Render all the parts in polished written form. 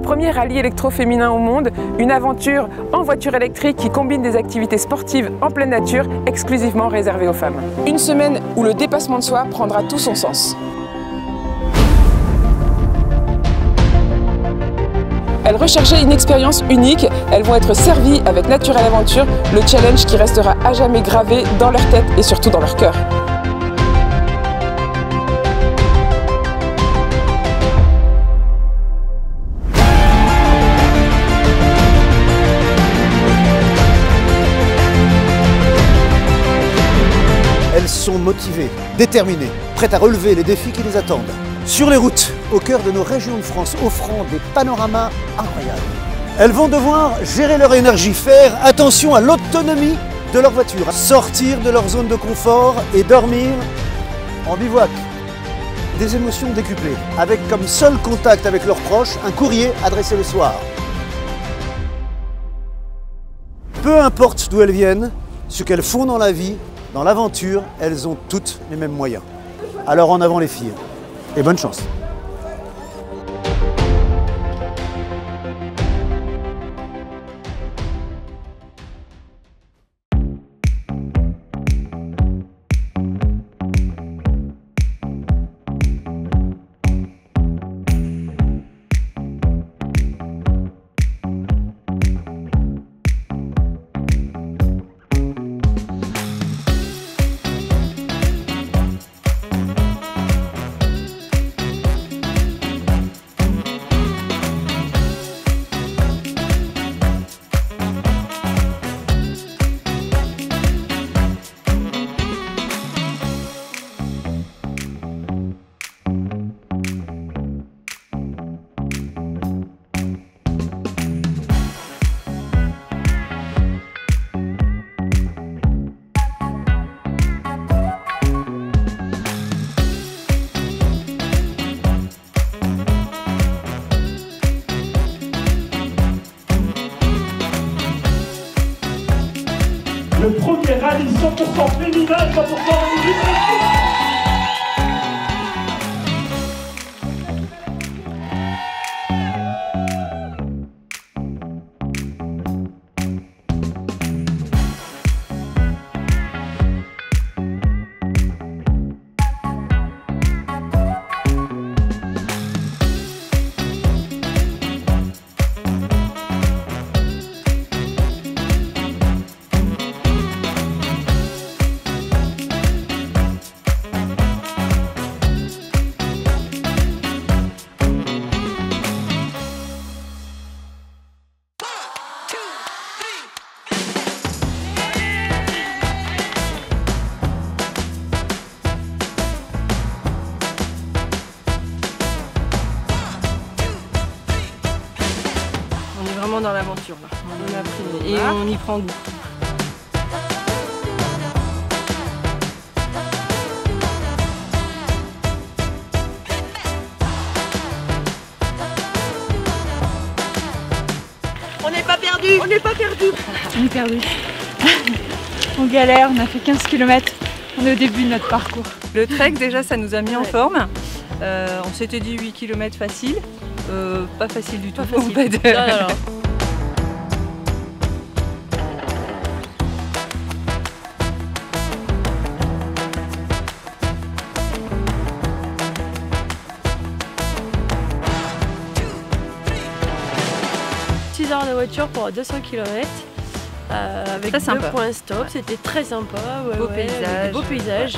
premier rallye électro-féminin au monde, une aventure en voiture électrique qui combine des activités sportives en pleine nature exclusivement réservées aux femmes. Une semaine où le dépassement de soi prendra tout son sens. Elles recherchaient une expérience unique, elles vont être servies avec Naturel Aventure, le challenge qui restera à jamais gravé dans leur tête et surtout dans leur cœur. Elles sont motivées, déterminées, prêtes à relever les défis qui les attendent. Sur les routes, au cœur de nos régions de France, offrant des panoramas incroyables. Elles vont devoir gérer leur énergie, faire attention à l'autonomie de leur voiture, sortir de leur zone de confort et dormir en bivouac. Des émotions décuplées, avec comme seul contact avec leurs proches un courrier adressé le soir. Peu importe d'où elles viennent, ce qu'elles font dans la vie, dans l'aventure, elles ont toutes les mêmes moyens. Alors en avant les filles, et bonne chance. Le premier rallye 100% féminin, 100% musique. Dans l'aventure là, on a pris et on y prend goût. On n'est pas perdu. On n'est pas perdu. On est perdu. On galère, on a fait 15 km. On est au début de notre parcours. Le trek déjà ça nous a mis en forme. On s'était dit 8 km facile. Pas facile du tout. Pas facile. Non. 6 heures de voiture pour 200 km avec 2 points stop, c'était très sympa, beau paysage. Beau paysage.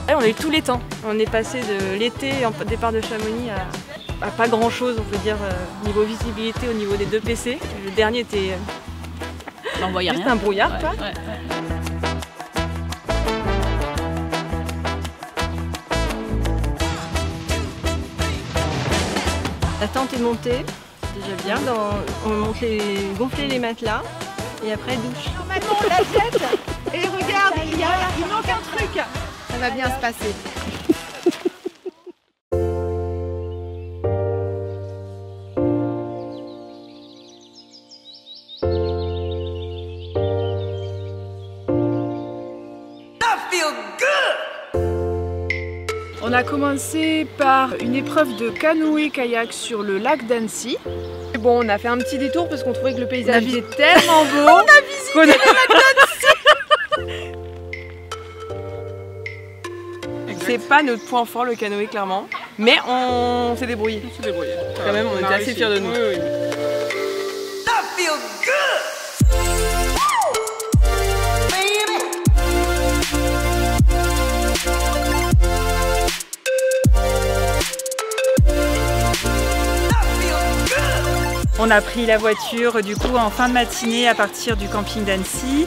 On a eu tous les temps, on est passé de l'été en départ de Chamonix à pas grand chose, on peut dire, niveau visibilité au niveau des 2 PC. Le dernier était juste un brouillard. Ouais, quoi. Ouais. La tente est montée, c'est déjà bien. On monte gonfler les matelas et après douche. Maintenant on la jette et regarde, il manque un truc. Ça va bien se passer. I feel good. On a commencé par une épreuve de canoë-kayak sur le lac d'Annecy. Bon, on a fait un petit détour parce qu'on trouvait que le paysage était tellement beau. On a visité le lac d'Annecy. C'est pas notre point fort le canoë clairement, mais on s'est débrouillé. On s'est débrouillé. Quand même, on était assez fiers de nous. Oui, oui. On a pris la voiture du coup en fin de matinée à partir du camping d'Annecy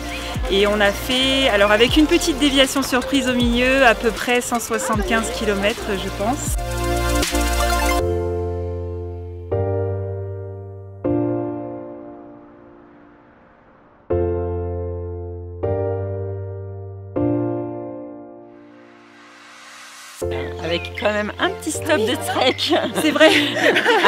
et on a fait, alors avec une petite déviation surprise au milieu, à peu près 175 km je pense. Avec quand même un petit stop de trek. C'est vrai.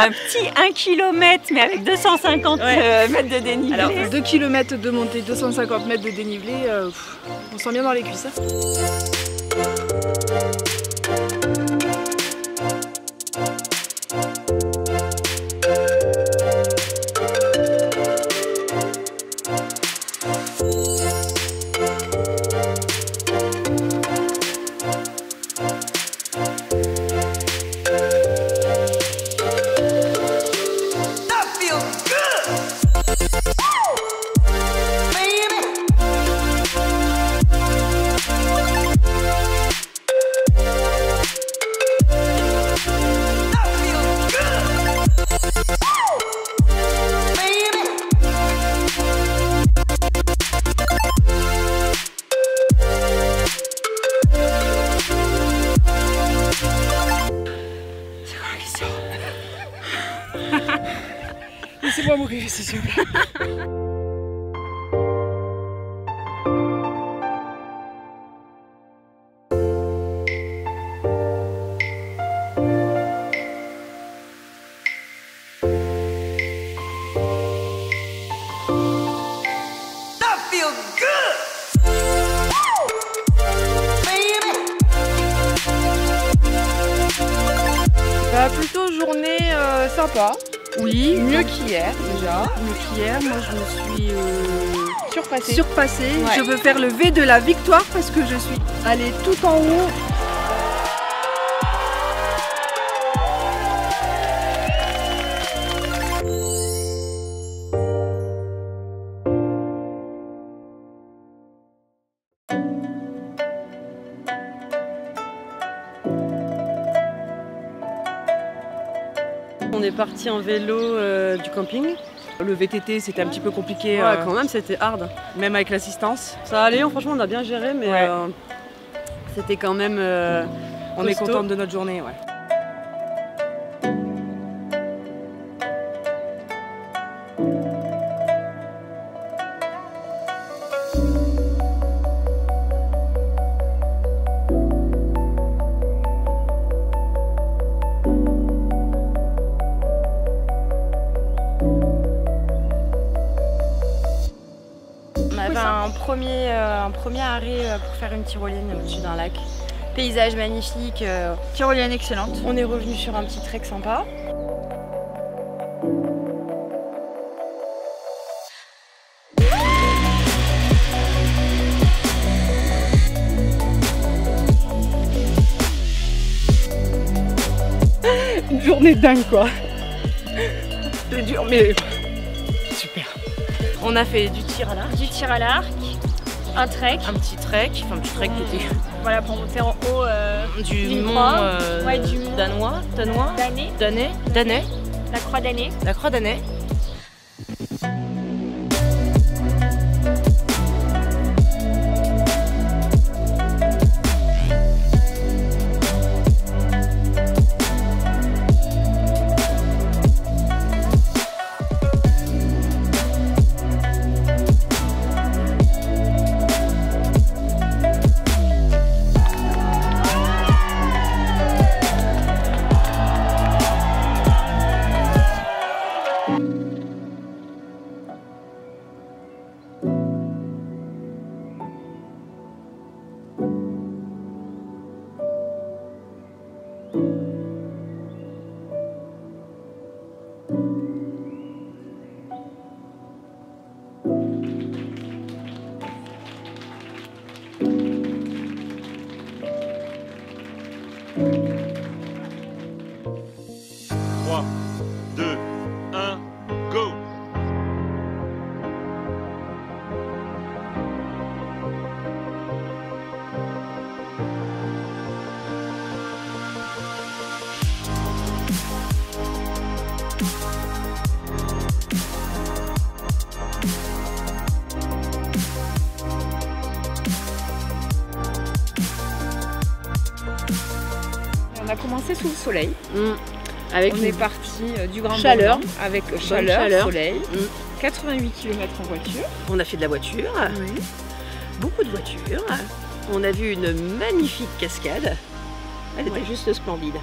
Un petit 1 km mais avec 250 mètres de dénivelé. Alors 2 km de montée, 250 mètres de dénivelé, on sent bien dans les cuisses. Laissez-moi mourir ici, s'il vous plaît. Plutôt journée sympa. Oui, Mieux qu'hier déjà. mieux qu'hier, moi je me suis Surpassée. Ouais. Je veux faire le V de la victoire parce que je suis allée tout en haut. On est parti en vélo du camping. Le VTT c'était un petit peu compliqué. Ouais, quand même c'était hard. Même avec l'assistance. Ça allait, franchement on a bien géré, mais Ouais. c'était quand même On est costaud. contente de notre journée, ouais. On avait un premier arrêt pour faire une tyrolienne au-dessus d'un lac. Paysage magnifique, tyrolienne excellente. On est revenu sur un petit trek sympa. Une journée dingue quoi. C'est dur mais super. On a fait du tir à l'arc. Du tir à l'arc, un trek. Un petit trek qui était Voilà, pour monter en haut du mont Ouais, du mont danois, Danais. La croix d'année. la croix d'Année. a commencé sous le soleil. Avec on est parti du Grand chaleur, Bornand, avec chaleur, soleil, 88 km en voiture. On a fait de la voiture, beaucoup de voitures. On a vu une magnifique cascade. Elle était juste splendide.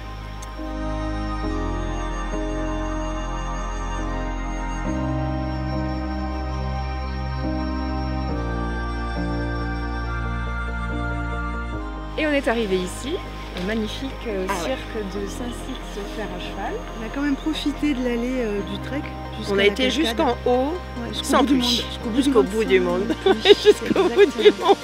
Et on est arrivé ici, un magnifique cirque de Saint-Cyr à cheval. On a quand même profité de l'allée du trek. On a été jusqu'en haut, sans pluie, jusqu'au bout du monde. Jusqu'au bout du monde.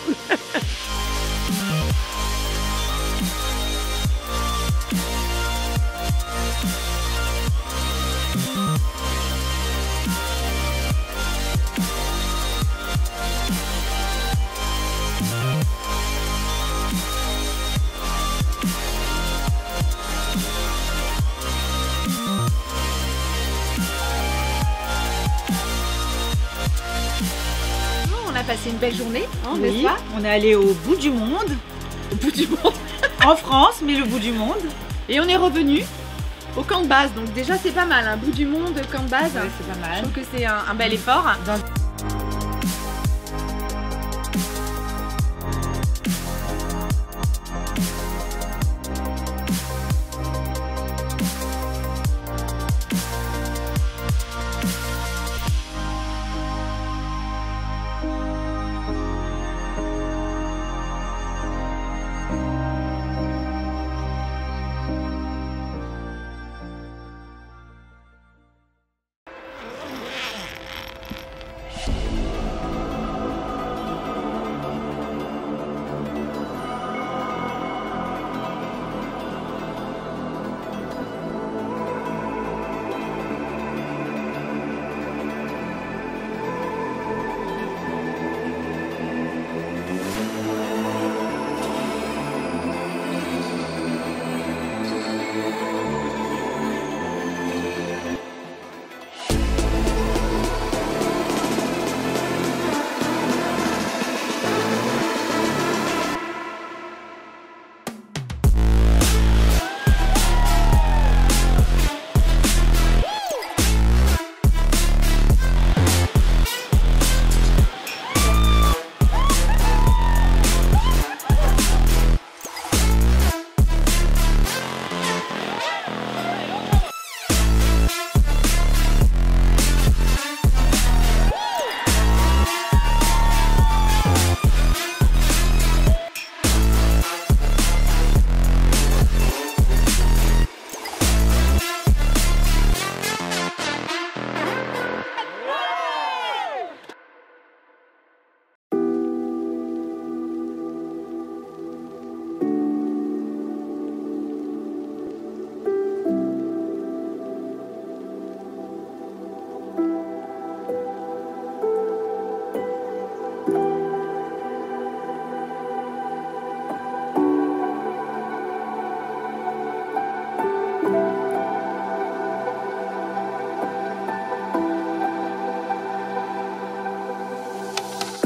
On a passé une belle journée, n'est-ce pas? On est allé au bout du monde. Au bout du monde. En France, mais le bout du monde. Et on est revenu au camp de base. Donc déjà c'est pas mal, un bout du monde, camp de base. Ouais, c'est pas mal. Je trouve que c'est un bel effort.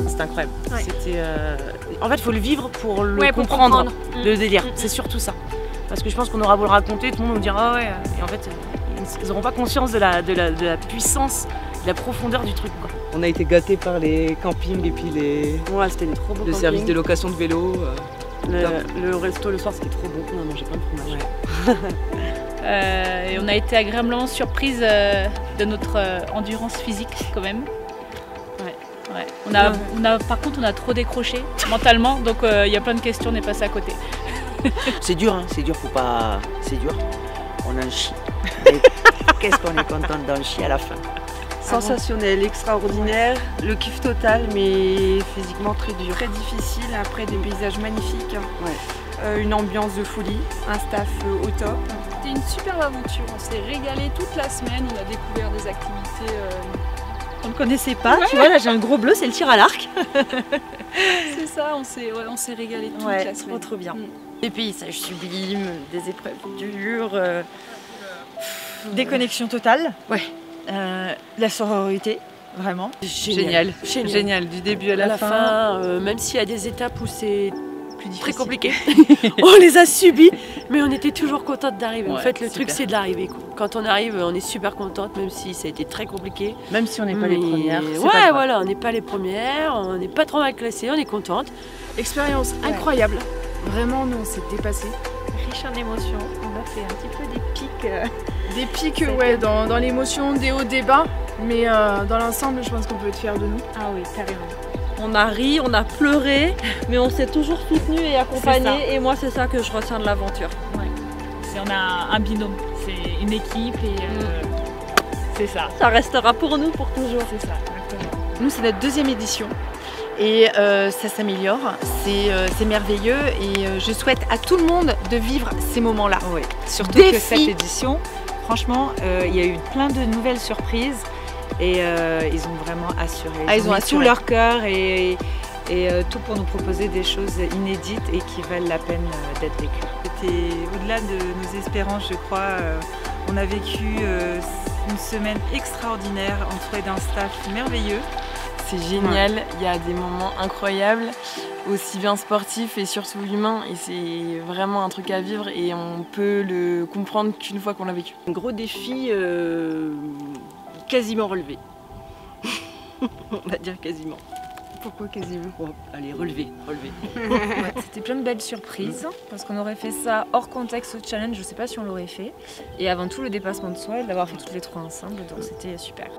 C'est incroyable. C'était, en fait, il faut le vivre pour le comprendre, le délire. C'est surtout ça. Parce que je pense qu'on aura beau le raconter, tout le monde nous dira ah ouais. Et en fait, ils n'auront pas conscience de la puissance, de la profondeur du truc, quoi. On a été gâtés par les campings et puis les services de location de vélo. Le resto le soir, c'était trop bon. On a mangé plein de fromage. Et on a été agréablement surprise de notre endurance physique quand même. Par contre, on a trop décroché mentalement, donc il y a plein de questions, on est passé à côté. C'est dur, hein, c'est dur, faut pas. C'est dur. On en chie. Qu'est-ce qu'on est content d'en chier à la fin. Sensationnel, extraordinaire, le kiff total, mais physiquement très dur. Très difficile, après des paysages magnifiques, une ambiance de folie, un staff au top. C'était une superbe aventure, on s'est régalé toute la semaine, on a découvert des activités qu'on ne connaissait pas. Tu vois, là j'ai un gros bleu, c'est le tir à l'arc. C'est ça, on s'est régalé toute la semaine. Trop bien. Des paysages sublimes, des épreuves dures. Des connexions totales. La sororité, vraiment. Génial, du début à la fin. Même s'il y a des étapes où c'est plus difficiles. Très compliqués. On les a subis, mais on était toujours contente d'arriver. En fait, le truc, c'est d'arriver. Quand on arrive, on est super contente, même si ça a été très compliqué. Même si on n'est pas les premières. Ouais, voilà, on n'est pas les premières, on n'est pas trop mal classées, on est contente. Expérience incroyable. Vraiment, nous, on s'est dépassés. Riche en émotions. On a fait un petit peu des pics. Des pics, ouais, dans l'émotion, des hauts, des bas. Mais dans l'ensemble, je pense qu'on peut être fiers de nous. Ah oui, carrément. On a ri, on a pleuré, mais on s'est toujours soutenus et accompagnés. Et moi, c'est ça que je retiens de l'aventure. Ouais. On a un binôme, c'est une équipe et c'est ça. Ça restera pour nous pour toujours. C'est ça, exactement. Nous, c'est notre 2e édition. Et ça s'améliore, c'est merveilleux et je souhaite à tout le monde de vivre ces moments-là. Oui, surtout que cette édition, franchement, il y a eu plein de nouvelles surprises et ils ont vraiment assuré. Ils ont mis tout leur cœur et tout pour nous proposer des choses inédites et qui valent la peine d'être vécues. C'était au-delà de nos espérances, je crois. On a vécu une semaine extraordinaire entourée d'un staff merveilleux. C'est génial, il y a des moments incroyables, aussi bien sportifs et surtout humains, et c'est vraiment un truc à vivre et on peut le comprendre qu'une fois qu'on l'a vécu. Un gros défi quasiment relevé. On va dire quasiment. Pourquoi quasiment? Oh, allez, relevé. Ouais, c'était plein de belles surprises, parce qu'on aurait fait ça hors contexte au challenge, je sais pas si on l'aurait fait. Et avant tout le dépassement de soi et de l'avoir fait toutes les 3 ensemble, donc c'était super.